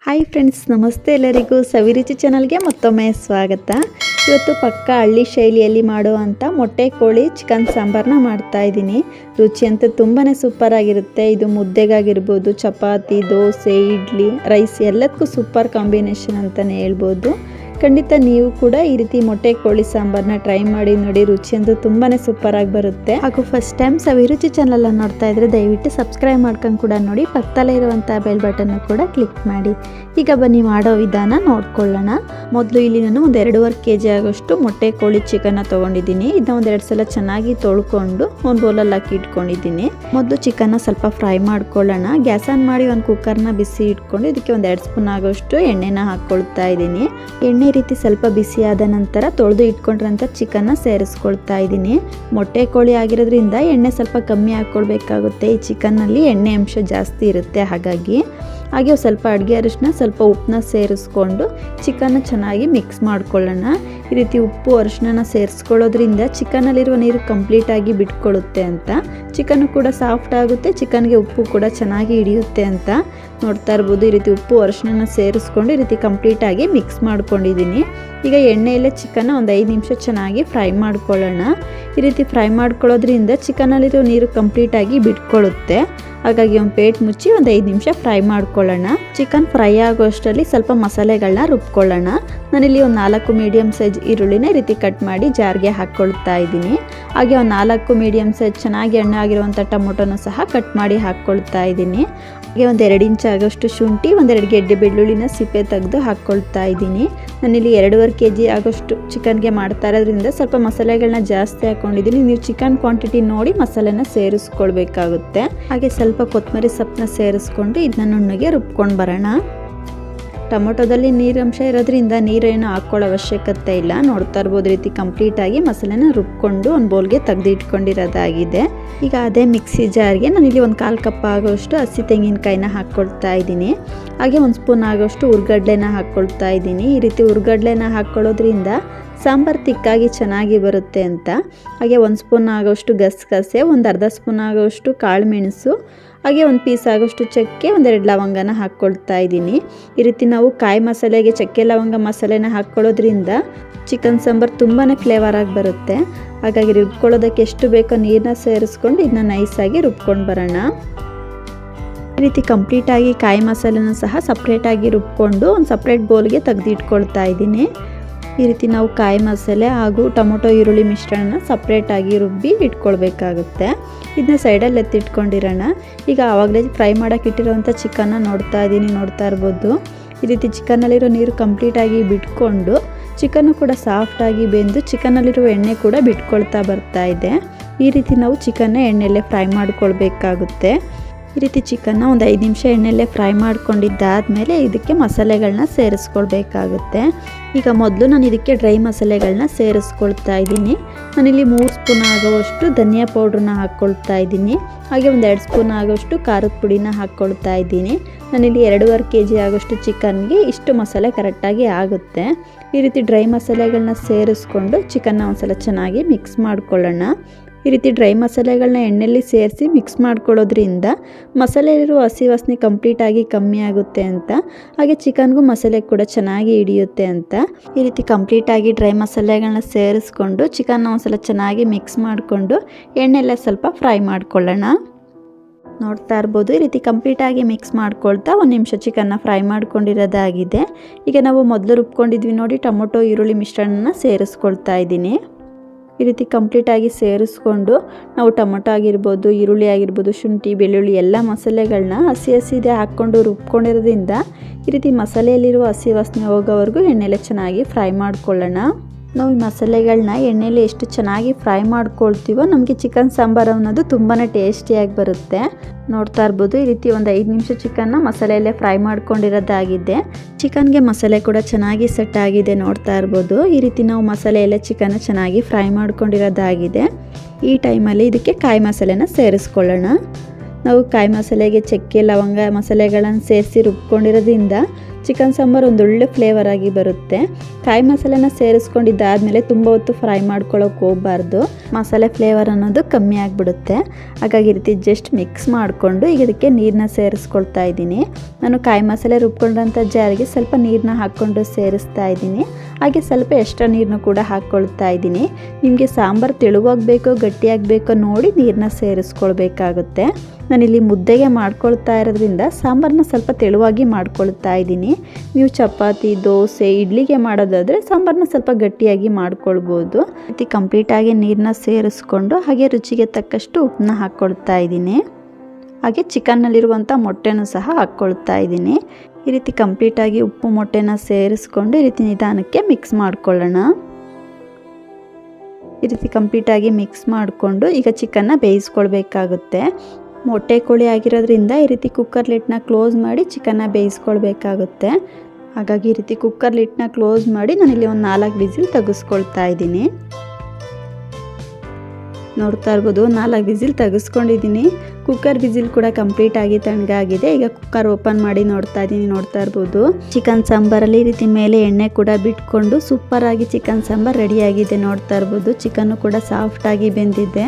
Hi friends, ನಮಸ್ತೆ ಎಲ್ಲರಿಗೂ. ಸವಿರುಚಿ ಚಾನಲ್ಗೆ ಮತ್ತೊಮ್ಮೆ ಸ್ವಾಗತ. ಇವತ್ತು ಪಕ್ಕ ಹಳ್ಳಿ ಶೈಲಿಯಲ್ಲಿ ಮಾಡುವಂಥ ಮೊಟ್ಟೆ ಕೋಳಿ ಚಿಕನ್ ಸಾಂಬಾರನ್ನ ಮಾಡ್ತಾ ಇದ್ದೀನಿ. ರುಚಿ ಅಂತೂ ತುಂಬಾ ಸೂಪರ್ ಆಗಿರುತ್ತೆ. ಇದು ಮುದ್ದೆಗಾಗಿರ್ಬೋದು, ಚಪಾತಿ, ದೋಸೆ, ಇಡ್ಲಿ, ರೈಸ್ ಎಲ್ಲದಕ್ಕೂ ಸೂಪರ್ ಕಾಂಬಿನೇಷನ್ ಅಂತಲೇ ಹೇಳ್ಬೋದು. ಖಂಡಿತ ನೀವು ಕೂಡ ಈ ರೀತಿ ಮೊಟ್ಟೆ ಕೋಳಿ ಸಾಂಬಾರನ್ನ ಟ್ರೈ ಮಾಡಿ ನೋಡಿ. ರುಚಿ ಅಂತೂ ತುಂಬಾ ಸೂಪರ್ ಆಗಿ ಬರುತ್ತೆ. ಹಾಗೂ ಫಸ್ಟ್ ಟೈಮ್ ಸವಿರುಚಿ ಚಾನಲ್ ನೋಡ್ತಾ ಇದ್ರೆ ದಯವಿಟ್ಟು ಸಬ್ಸ್ಕ್ರೈಬ್ ಮಾಡ್ಕೊಂಡು ಕೂಡ ನೋಡಿ. ಪಕ್ಕದಲ್ಲೇ ಇರುವಂಥ ಬೆಲ್ ಬಟನ್ ಕೂಡ ಕ್ಲಿಕ್ ಮಾಡಿ. ಈಗ ಬನ್ನಿ ಮಾಡೋ ವಿಧಾನ ನೋಡ್ಕೊಳ್ಳೋಣ. ಮೊದಲು ಇಲ್ಲಿ ನಾನು ಒಂದು 2.5 kg ಆಗೋಷ್ಟು ಮೊಟ್ಟೆ ಕೋಳಿ ಚಿಕನ್ನ ತೊಗೊಂಡಿದ್ದೀನಿ. ಇದನ್ನ ಒಂದೆರಡು ಸಲ ಚೆನ್ನಾಗಿ ತೊಳ್ಕೊಂಡು ಒಂದು ಬೌಲಲ್ಲಿ ಹಾಕಿ ಇಟ್ಕೊಂಡಿದ್ದೀನಿ. ಮೊದಲು ಚಿಕನ್ನ ಸ್ವಲ್ಪ ಫ್ರೈ ಮಾಡ್ಕೊಳ್ಳೋಣ. ಗ್ಯಾಸ್ ಆನ್ ಮಾಡಿ ಒಂದು ಕುಕ್ಕರ್ನ ಬಿಸಿ ಇಟ್ಕೊಂಡು ಇದಕ್ಕೆ ಒಂದು 2 ಸ್ಪೂನ್ ಆಗೋಷ್ಟು ಎಣ್ಣೆನ ಹಾಕ್ಕೊಳ್ತಾ ಇದ್ದೀನಿ. ಎಣ್ಣೆ ರೀತಿ ಸ್ವಲ್ಪ ಬಿಸಿ ಆದ ನಂತರ ತೊಳೆದು ಇಟ್ಕೊಂಡಿರೋಂಥ ಚಿಕನ್ನ ಸೇರಿಸ್ಕೊಳ್ತಾ ಇದ್ದೀನಿ. ಮೊಟ್ಟೆ ಕೋಳಿ ಆಗಿರೋದ್ರಿಂದ ಎಣ್ಣೆ ಸ್ವಲ್ಪ ಕಮ್ಮಿ ಹಾಕ್ಕೊಳ್ಬೇಕಾಗುತ್ತೆ. ಈ ಚಿಕನ್ನಲ್ಲಿ ಎಣ್ಣೆ ಅಂಶ ಜಾಸ್ತಿ ಇರುತ್ತೆ. ಹಾಗೆ ಸ್ವಲ್ಪ ಅಡುಗೆ ಅರಿಶಿನ, ಸ್ವಲ್ಪ ಉಪ್ಪನ್ನ ಸೇರಿಸ್ಕೊಂಡು ಚಿಕನ್ನ ಚೆನ್ನಾಗಿ ಮಿಕ್ಸ್ ಮಾಡ್ಕೊಳ್ಳೋಣ. ಈ ರೀತಿ ಉಪ್ಪು ಅರಿಶಿನ ಸೇರಿಸ್ಕೊಳ್ಳೋದ್ರಿಂದ ಚಿಕನ್ನಲ್ಲಿರುವ ನೀರು ಕಂಪ್ಲೀಟಾಗಿ ಬಿಟ್ಕೊಳ್ಳುತ್ತೆ ಅಂತ. ಚಿಕನ್ನು ಕೂಡ ಸಾಫ್ಟ್ ಆಗುತ್ತೆ, ಚಿಕನ್ಗೆ ಉಪ್ಪು ಕೂಡ ಚೆನ್ನಾಗಿ ಹಿಡಿಯುತ್ತೆ ಅಂತ ನೋಡ್ತಾ ಇರ್ಬೋದು. ಈ ರೀತಿ ಉಪ್ಪು ಅರಿಶಿನ ಸೇರಿಸ್ಕೊಂಡು ಈ ರೀತಿ ಕಂಪ್ಲೀಟಾಗಿ ಮಿಕ್ಸ್ ಮಾಡ್ಕೊಂಡಿದ್ದೀನಿ. ಈಗ ಎಣ್ಣೆಯಲ್ಲೇ ಚಿಕನ್ನ ಒಂದು 5 ನಿಮಿಷ ಚೆನ್ನಾಗಿ ಫ್ರೈ ಮಾಡ್ಕೊಳ್ಳೋಣ. ಈ ರೀತಿ ಫ್ರೈ ಮಾಡ್ಕೊಳ್ಳೋದ್ರಿಂದ ಚಿಕನ್ನಲ್ಲಿರೋ ನೀರು ಕಂಪ್ಲೀಟಾಗಿ ಬಿಟ್ಕೊಳ್ಳುತ್ತೆ. ಹಾಗಾಗಿ ಒಂದು ಪ್ಲೇಟ್ ಮುಚ್ಚಿ ಒಂದು 5 ನಿಮಿಷ ಫ್ರೈ ಮಾಡ್ಕೊಳ್ಳೋಣ. ಚಿಕನ್ ಫ್ರೈ ಆಗೋಷ್ಟರಲ್ಲಿ ಸ್ವಲ್ಪ ಮಸಾಲೆಗಳನ್ನ ರುಬ್ಕೊಳ್ಳೋಣ. ನಾನಿಲ್ಲಿ ಒಂದು 4 ಮೀಡಿಯಮ್ ಸೈಜ್ ಈರುಳ್ಳಿನ ಈ ರೀತಿ ಕಟ್ ಮಾಡಿ ಜಾರ್ಗೆ ಹಾಕ್ಕೊಳ್ತಾ ಇದ್ದೀನಿ. ಹಾಗೆ ಒಂದು 4 ಮೀಡಿಯಮ್ ಸೈಜ್ ಚೆನ್ನಾಗಿ ಹಣ್ಣು ಆಗಿರುವಂಥ ಟೊಮೊಟೊನೂ ಸಹ ಕಟ್ ಮಾಡಿ ಹಾಕ್ಕೊಳ್ತಾ ಇದ್ದೀನಿ. ಹಾಗೆ ಒಂದು 2 ಇಂಚ್ ಆಗೋಷ್ಟು ಶುಂಠಿ, 1-2 ಗೆಡ್ಡೆ ಬೆಳ್ಳುಳ್ಳಿನ ಸಿಪ್ಪೆ ತೆಗೆದು ಹಾಕ್ಕೊಳ್ತಾ ಇದ್ದೀನಿ. ನಾನಿಲ್ಲಿ 2.5 kg ಆಗೋಷ್ಟು ಚಿಕನ್ಗೆ ಮಾಡ್ತಾ ಇರೋದ್ರಿಂದ ಸ್ವಲ್ಪ ಮಸಾಲೆಗಳನ್ನ ಜಾಸ್ತಿ ಹಾಕ್ಕೊಂಡಿದ್ದೀನಿ. ನೀವು ಚಿಕನ್ ಕ್ವಾಂಟಿಟಿ ನೋಡಿ ಮಸಾಲೆನ ಸೇರಿಸ್ಕೊಳ್ಬೇಕಾಗುತ್ತೆ. ಹಾಗೆ ಸ್ವಲ್ಪ ಕೊತ್ತಂಬರಿ ಸೊಪ್ಪನ್ನ ಸೇರಿಸ್ಕೊಂಡು ಇದನ್ನ ನುಣ್ಣಗೆ ರುಬ್ಕೊಂಡು ಬರೋಣ. ಟೊಮೊಟೊದಲ್ಲಿ ನೀರಂಶ ಇರೋದ್ರಿಂದ ನೀರೇನು ಹಾಕ್ಕೊಳ್ಳೋ ಅವಶ್ಯಕತೆ ಇಲ್ಲ. ನೋಡ್ತಾ ಇರ್ಬೋದು ರೀತಿ ಕಂಪ್ಲೀಟಾಗಿ ಮಸಾಲೆನ ರುಬ್ಕೊಂಡು ಒಂದು ಬೌಲ್ಗೆ ತೆಗೆದು ಇಟ್ಕೊಂಡಿರೋದಾಗಿದೆ. ಈಗ ಅದೇ ಮಿಕ್ಸಿ ಜಾರ್ಗೆ ನಾನಿಲ್ಲಿ ಒಂದು 1/4 ಕಪ್ ಆಗೋಷ್ಟು ಹಸಿ ತೆಂಗಿನಕಾಯಿನ ಹಾಕ್ಕೊಳ್ತಾ ಇದ್ದೀನಿ. ಹಾಗೆ 1 ಸ್ಪೂನ್ ಆಗೋಷ್ಟು ಹುರ್ಗಡ್ಲೆನ ಹಾಕ್ಕೊಳ್ತಾ ಇದ್ದೀನಿ. ಈ ರೀತಿ ಹುರ್ಗಡ್ಲೆನ ಹಾಕ್ಕೊಳ್ಳೋದ್ರಿಂದ ಸಾಂಬಾರು ತಿಕ್ಕಾಗಿ ಚೆನ್ನಾಗಿ ಬರುತ್ತೆ ಅಂತ. ಹಾಗೆ 1 ಸ್ಪೂನ್ ಆಗೋಷ್ಟು ಗಸಗಸೆ, ಒಂದು ಅರ್ಧ ಸ್ಪೂನ್ ಆಗೋಷ್ಟು ಕಾಳು ಮೆಣಸು, ಹಾಗೆ 1 ಪೀಸ್ ಆಗೋಷ್ಟು ಚಕ್ಕೆ, 1-2 ಲವಂಗನ ಹಾಕ್ಕೊಳ್ತಾ ಇದ್ದೀನಿ. ಈ ರೀತಿ ನಾವು ಕಾಯಿ ಮಸಾಲೆಗೆ ಚಕ್ಕೆ ಲವಂಗ ಮಸಾಲೆನ ಹಾಕ್ಕೊಳ್ಳೋದ್ರಿಂದ ಚಿಕನ್ ಸಾಂಬಾರು ತುಂಬಾ ಫ್ಲೇವರ್ ಆಗಿ ಬರುತ್ತೆ. ಹಾಗಾಗಿ ರುಬ್ಕೊಳ್ಳೋದಕ್ಕೆ ಎಷ್ಟು ಬೇಕೋ ನೀರನ್ನ ಸೇರಿಸ್ಕೊಂಡು ಇದನ್ನ ನೈಸಾಗಿ ರುಬ್ಕೊಂಡು ಬರೋಣ. ಈ ರೀತಿ ಕಂಪ್ಲೀಟಾಗಿ ಕಾಯಿ ಮಸಾಲೆನೂ ಸಹ ಸಪ್ರೇಟಾಗಿ ರುಬ್ಕೊಂಡು ಒಂದು ಸಪ್ರೇಟ್ ಬೌಲ್ಗೆ ತೆಗೆದು ಇಟ್ಕೊಳ್ತಾ ಇದ್ದೀನಿ. ಈ ರೀತಿ ನಾವು ಕಾಯಿ ಮಸಾಲೆ ಹಾಗೂ ಟೊಮೊಟೊ ಈರುಳ್ಳಿ ಮಿಶ್ರಣನ ಸಪ್ರೇಟಾಗಿ ರುಬ್ಬಿ ಇಟ್ಕೊಳ್ಬೇಕಾಗುತ್ತೆ. ಇದನ್ನ ಸೈಡಲ್ಲಿ ಎತ್ತಿಟ್ಕೊಂಡಿರೋಣ. ಈಗ ಆವಾಗಲೇ ಫ್ರೈ ಮಾಡೋಕೆ ಇಟ್ಟಿರೋವಂಥ ಚಿಕನ್ನ ನೋಡ್ತಾ ಇರ್ಬೋದು. ಈ ರೀತಿ ಚಿಕನ್ನಲ್ಲಿರೋ ನೀರು ಕಂಪ್ಲೀಟಾಗಿ ಬಿಟ್ಕೊಂಡು ಚಿಕನ್ನು ಕೂಡ ಸಾಫ್ಟಾಗಿ ಬೆಂದು ಚಿಕನ್ನಲ್ಲಿರೋ ಎಣ್ಣೆ ಕೂಡ ಬಿಟ್ಕೊಳ್ತಾ ಬರ್ತಾ ಇದೆ. ಈ ರೀತಿ ನಾವು ಚಿಕನ್ನ ಎಣ್ಣೆಯಲ್ಲೇ ಫ್ರೈ ಮಾಡ್ಕೊಳ್ಬೇಕಾಗುತ್ತೆ. ಈ ರೀತಿ ಚಿಕನ್ನ ಒಂದು 5 ನಿಮಿಷ ಎಣ್ಣೆಯಲ್ಲೇ ಫ್ರೈ ಮಾಡ್ಕೊಂಡಿದ್ದಾದಮೇಲೆ ಇದಕ್ಕೆ ಮಸಾಲೆಗಳನ್ನ ಸೇರಿಸ್ಕೊಳ್ಬೇಕಾಗುತ್ತೆ. ಈಗ ಮೊದಲು ನಾನು ಇದಕ್ಕೆ ಡ್ರೈ ಮಸಾಲೆಗಳನ್ನ ಸೇರಿಸ್ಕೊಳ್ತಾ ಇದ್ದೀನಿ. ನಾನಿಲ್ಲಿ 3 ಸ್ಪೂನ್ ಆಗೋವಷ್ಟು ಧನಿಯಾ ಪೌಡ್ರನ್ನ ಹಾಕ್ಕೊಳ್ತಾ ಇದ್ದೀನಿ. ಹಾಗೆ ಒಂದು 2 ಸ್ಪೂನ್ ಆಗೋಷ್ಟು ಖಾರದ ಪುಡಿನ ಹಾಕ್ಕೊಳ್ತಾ ಇದ್ದೀನಿ. ನಾನಿಲ್ಲಿ 2.5 kg ಆಗೋಷ್ಟು ಚಿಕನ್ಗೆ ಇಷ್ಟು ಮಸಾಲೆ ಕರೆಕ್ಟಾಗಿ ಆಗುತ್ತೆ. ಈ ರೀತಿ ಡ್ರೈ ಮಸಾಲೆಗಳನ್ನ ಸೇರಿಸ್ಕೊಂಡು ಚಿಕನ್ನ ಒಂದ್ಸಲ ಚೆನ್ನಾಗಿ ಮಿಕ್ಸ್ ಮಾಡ್ಕೊಳ್ಳೋಣ. ಈ ರೀತಿ ಡ್ರೈ ಮಸಾಲೆಗಳನ್ನ ಎಣ್ಣೆಯಲ್ಲಿ ಸೇರಿಸಿ ಮಿಕ್ಸ್ ಮಾಡ್ಕೊಳ್ಳೋದ್ರಿಂದ ಮಸಾಲೆಯಲ್ಲಿರುವ ಹಸಿ ವಾಸನೆ ಕಂಪ್ಲೀಟಾಗಿ ಕಮ್ಮಿ ಆಗುತ್ತೆ ಅಂತ. ಹಾಗೆ ಚಿಕನ್ಗೂ ಮಸಾಲೆ ಕೂಡ ಚೆನ್ನಾಗಿ ಹಿಡಿಯುತ್ತೆ ಅಂತ. ಈ ರೀತಿ ಕಂಪ್ಲೀಟಾಗಿ ಡ್ರೈ ಮಸಾಲೆಗಳನ್ನ ಸೇರಿಸ್ಕೊಂಡು ಚಿಕನ್ನ ಒಂದ್ಸಲ ಚೆನ್ನಾಗಿ ಮಿಕ್ಸ್ ಮಾಡಿಕೊಂಡು ಎಣ್ಣೆಲ್ಲ ಸ್ವಲ್ಪ ಫ್ರೈ ಮಾಡ್ಕೊಳ್ಳೋಣ. ನೋಡ್ತಾ ಇರ್ಬೋದು ಈ ರೀತಿ ಕಂಪ್ಲೀಟಾಗಿ ಮಿಕ್ಸ್ ಮಾಡ್ಕೊಳ್ತಾ 1 ನಿಮಿಷ ಚಿಕನ್ನ ಫ್ರೈ ಮಾಡ್ಕೊಂಡಿರೋದಾಗಿದೆ. ಈಗ ನಾವು ಮೊದಲು ರುಬ್ಕೊಂಡಿದ್ವಿ ನೋಡಿ ಟೊಮೊಟೊ ಈರುಳ್ಳಿ ಮಿಶ್ರಣನ ಸೇರಿಸ್ಕೊಳ್ತಾ ಇದ್ದೀನಿ. ಈ ರೀತಿ ಕಂಪ್ಲೀಟಾಗಿ ಸೇರಿಸ್ಕೊಂಡು ನಾವು ಟೊಮೊಟೊ ಆಗಿರ್ಬೋದು, ಈರುಳ್ಳಿ ಆಗಿರ್ಬೋದು, ಶುಂಠಿ, ಬೆಳ್ಳುಳ್ಳಿ ಎಲ್ಲ ಮಸಾಲೆಗಳನ್ನ ಹಸಿದೇ ಹಾಕ್ಕೊಂಡು ರುಬ್ಕೊಂಡಿರೋದ್ರಿಂದ ಈ ರೀತಿ ಮಸಾಲೆಯಲ್ಲಿರುವ ಹಸಿ ವಾಸನೆ ಹೋಗೋವರೆಗೂ ಎಣ್ಣೆಲೆ ಚೆನ್ನಾಗಿ ಫ್ರೈ ಮಾಡ್ಕೊಳ್ಳೋಣ. ನಾವು ಈ ಮಸಾಲೆಗಳನ್ನ ಎಣ್ಣೆಯಲ್ಲಿ ಎಷ್ಟು ಚೆನ್ನಾಗಿ ಫ್ರೈ ಮಾಡ್ಕೊಳ್ತೀವೋ ನಮಗೆ ಚಿಕನ್ ಸಾಂಬಾರು ಅನ್ನೋದು ತುಂಬಾ ಟೇಸ್ಟಿಯಾಗಿ ಬರುತ್ತೆ. ನೋಡ್ತಾ ಇರ್ಬೋದು ಈ ರೀತಿ ಒಂದು 5 ನಿಮಿಷ ಚಿಕನ್ನ ಮಸಾಲೆಯಲ್ಲೇ ಫ್ರೈ ಮಾಡ್ಕೊಂಡಿರೋದಾಗಿದೆ. ಚಿಕನ್ಗೆ ಮಸಾಲೆ ಕೂಡ ಚೆನ್ನಾಗಿ ಸೆಟ್ ಆಗಿದೆ. ನೋಡ್ತಾ ಇರ್ಬೋದು ಈ ರೀತಿ ನಾವು ಮಸಾಲೆಯಲ್ಲೇ ಚಿಕನ್ನ ಚೆನ್ನಾಗಿ ಫ್ರೈ ಮಾಡ್ಕೊಂಡಿರೋದಾಗಿದೆ. ಈ ಟೈಮಲ್ಲಿ ಇದಕ್ಕೆ ಕಾಯಿ ಮಸಾಲೆನ ಸೇರಿಸ್ಕೊಳ್ಳೋಣ. ನಾವು ಕಾಯಿ ಮಸಾಲೆಗೆ ಚಕ್ಕೆ ಲವಂಗ ಮಸಾಲೆಗಳನ್ನು ಸೇರಿಸಿ ರುಬ್ಕೊಂಡಿರೋದ್ರಿಂದ ಚಿಕನ್ ಸಾಂಬಾರು ಒಂದೊಳ್ಳೆ ಫ್ಲೇವರ್ ಆಗಿ ಬರುತ್ತೆ. ಕಾಯಿ ಮಸಾಲೆನ ಸೇರಿಸ್ಕೊಂಡಿದ್ದಾದಮೇಲೆ ತುಂಬ ಹೊತ್ತು ಫ್ರೈ ಮಾಡ್ಕೊಳ್ಳೋಕೆ ಹೋಗಬಾರ್ದು, ಮಸಾಲೆ ಫ್ಲೇವರ್ ಅನ್ನೋದು ಕಮ್ಮಿ ಆಗಿಬಿಡುತ್ತೆ. ಹಾಗಾಗಿ ಈ ರೀತಿ ಜಸ್ಟ್ ಮಿಕ್ಸ್ ಮಾಡಿಕೊಂಡು ಈಗ ಇದಕ್ಕೆ ನೀರನ್ನ ಸೇರಿಸ್ಕೊಳ್ತಾ ಇದ್ದೀನಿ. ನಾನು ಕಾಯಿ ಮಸಾಲೆ ರುಬ್ಕೊಂಡಂಥ ಜಾರಿಗೆ ಸ್ವಲ್ಪ ನೀರನ್ನ ಹಾಕ್ಕೊಂಡು ಸೇರಿಸ್ತಾ ಇದ್ದೀನಿ. ಹಾಗೆ ಸ್ವಲ್ಪ ಎಕ್ಸ್ಟ್ರಾ ನೀರನ್ನು ಕೂಡ ಹಾಕ್ಕೊಳ್ತಾ ಇದ್ದೀನಿ. ನಿಮಗೆ ಸಾಂಬಾರು ತೆಳುವಾಗಬೇಕೋ ಗಟ್ಟಿಯಾಗಬೇಕೋ ನೋಡಿ ನೀರನ್ನ ಸೇರಿಸ್ಕೊಳ್ಬೇಕಾಗುತ್ತೆ. ನಾನಿಲ್ಲಿ ಮುದ್ದೆಗೆ ಮಾಡ್ಕೊಳ್ತಾ ಇರೋದ್ರಿಂದ ಸಾಂಬಾರನ್ನ ಸ್ವಲ್ಪ ತೆಳುವಾಗಿ ಮಾಡ್ಕೊಳ್ತಾ ಇದ್ದೀನಿ. ನೀವು ಚಪಾತಿ ದೋಸೆ ಇಡ್ಲಿಗೆ ಮಾಡೋದಾದರೆ ಸಾಂಬಾರನ್ನ ಸ್ವಲ್ಪ ಗಟ್ಟಿಯಾಗಿ ಮಾಡ್ಕೊಳ್ಬೋದು. ಈ ರೀತಿ ಕಂಪ್ಲೀಟಾಗಿ ನೀರನ್ನ ಸೇರಿಸ್ಕೊಂಡು ಹಾಗೆ ರುಚಿಗೆ ತಕ್ಕಷ್ಟು ಉಪ್ಪನ್ನ ಹಾಕ್ಕೊಳ್ತಾ ಇದ್ದೀನಿ. ಹಾಗೆ ಚಿಕನ್ನಲ್ಲಿರುವಂಥ ಮೊಟ್ಟೆನೂ ಸಹ ಹಾಕ್ಕೊಳ್ತಾ ಇದ್ದೀನಿ. ಈ ರೀತಿ ಕಂಪ್ಲೀಟಾಗಿ ಉಪ್ಪು ಮೊಟ್ಟೆನ ಸೇರಿಸ್ಕೊಂಡು ಈ ರೀತಿ ನಿಧಾನಕ್ಕೆ ಮಿಕ್ಸ್ ಮಾಡ್ಕೊಳ್ಳೋಣ. ಈ ರೀತಿ ಕಂಪ್ಲೀಟಾಗಿ ಮಿಕ್ಸ್ ಮಾಡಿಕೊಂಡು ಈಗ ಚಿಕನ್ನ ಬೇಯಿಸ್ಕೊಳ್ಬೇಕಾಗುತ್ತೆ. ಮೊಟ್ಟೆ ಕೋಳಿ ಆಗಿರೋದ್ರಿಂದ ಈ ರೀತಿ ಕುಕ್ಕರ್ ಲಿಡ್ನ ಕ್ಲೋಸ್ ಮಾಡಿ ಚಿಕನ್ನ ಬೇಯಿಸ್ಕೊಳ್ಬೇಕಾಗುತ್ತೆ. ಹಾಗಾಗಿ ಈ ರೀತಿ ಕುಕ್ಕರ್ ಲಿಡ್ನ ಕ್ಲೋಸ್ ಮಾಡಿ ನಾನಿಲ್ಲಿ ಒಂದು 4 ವಿಸಿಲ್ ತೆಗೆಸ್ಕೊಳ್ತಾ ಇದ್ದೀನಿ. ನೋಡ್ತಾ ಇರ್ಬೋದು 4 ವಿಸಿಲ್ ತೆಗೆಸ್ಕೊಂಡಿದ್ದೀನಿ. ಕುಕ್ಕರ್ ವಿಸಿಲ್ ಕೂಡ ಕಂಪ್ಲೀಟಾಗಿ ತಣ್ಣಗಾಗಿದೆ. ಈಗ ಕುಕ್ಕರ್ ಓಪನ್ ಮಾಡಿ ನೋಡ್ತಾ ಇರ್ಬೋದು ಚಿಕನ್ ಸಾಂಬಾರಲ್ಲಿ ಈ ರೀತಿ ಮೇಲೆ ಎಣ್ಣೆ ಕೂಡ ಬಿಟ್ಕೊಂಡು ಸೂಪರಾಗಿ ಚಿಕನ್ ಸಾಂಬಾರು ರೆಡಿಯಾಗಿದೆ. ನೋಡ್ತಾ ಇರ್ಬೋದು ಚಿಕನ್ನು ಕೂಡ ಸಾಫ್ಟಾಗಿ ಬೆಂದಿದೆ.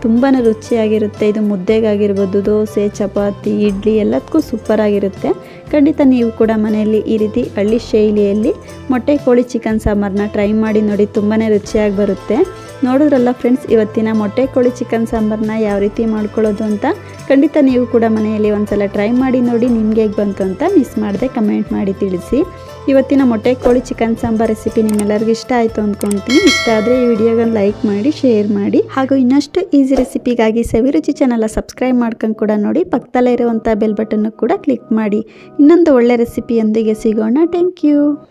ತುಂಬಾ ರುಚಿಯಾಗಿರುತ್ತೆ. ಇದು ಮುದ್ದೆಗಾಗಿರ್ಬೋದು, ದೋಸೆ ಚಪಾತಿ ಇಡ್ಲಿ ಎಲ್ಲದಕ್ಕೂ ಸೂಪರಾಗಿರುತ್ತೆ. ಖಂಡಿತ ನೀವು ಕೂಡ ಮನೆಯಲ್ಲಿ ಈ ರೀತಿ ಹಳ್ಳಿ ಶೈಲಿಯಲ್ಲಿ ಮೊಟ್ಟೆ ಕೋಳಿ ಚಿಕನ್ ಸಾಂಬಾರನ್ನ ಟ್ರೈ ಮಾಡಿ ನೋಡಿ, ತುಂಬಾ ರುಚಿಯಾಗಿ ಬರುತ್ತೆ. ನೋಡಿದ್ರಲ್ಲ ಫ್ರೆಂಡ್ಸ್, ಇವತ್ತಿನ ಮೊಟ್ಟೆ ಕೋಳಿ ಚಿಕನ್ ಸಾಂಬಾರನ್ನ ಯಾವ ರೀತಿ ಮಾಡ್ಕೊಳ್ಳೋದು ಅಂತ. ಖಂಡಿತ ನೀವು ಕೂಡ ಮನೆಯಲ್ಲಿ ಒಂದ್ಸಲ ಟ್ರೈ ಮಾಡಿ ನೋಡಿ, ನಿಮ್ಗೆ ಹೇಗೆ ಬಂತು ಅಂತ ಮಿಸ್ ಮಾಡದೆ ಕಮೆಂಟ್ ಮಾಡಿ ತಿಳಿಸಿ. ಇವತ್ತಿನ ಮೊಟ್ಟೆ ಕೋಳಿ ಚಿಕನ್ ಸಾಂಬಾರ್ ರೆಸಿಪಿ ನಿಮ್ಮೆಲ್ಲರಿಗೂ ಇಷ್ಟ ಆಯಿತು ಅಂದ್ಕೊಳ್ತೀನಿ. ಇಷ್ಟ ಆದರೆ ಈ ವಿಡಿಯೋಗೆ ಲೈಕ್ ಮಾಡಿ ಶೇರ್ ಮಾಡಿ. ಹಾಗೂ ಇನ್ನಷ್ಟು ಈಸಿ ರೆಸಿಪಿಗಾಗಿ ಸವಿರುಚಿ ಚಾನಲ್ನ ಸಬ್ಸ್ಕ್ರೈಬ್ ಮಾಡ್ಕೊಂಡು ಕೂಡ ನೋಡಿ. ಪಕ್ಕದಲ್ಲೇ ಇರುವಂಥ ಬೆಲ್ ಬಟನ್ನು ಕೂಡ ಕ್ಲಿಕ್ ಮಾಡಿ. ಇನ್ನೊಂದು ಒಳ್ಳೆ ರೆಸಿಪಿಯೊಂದಿಗೆ ಸಿಗೋಣ. Thank you.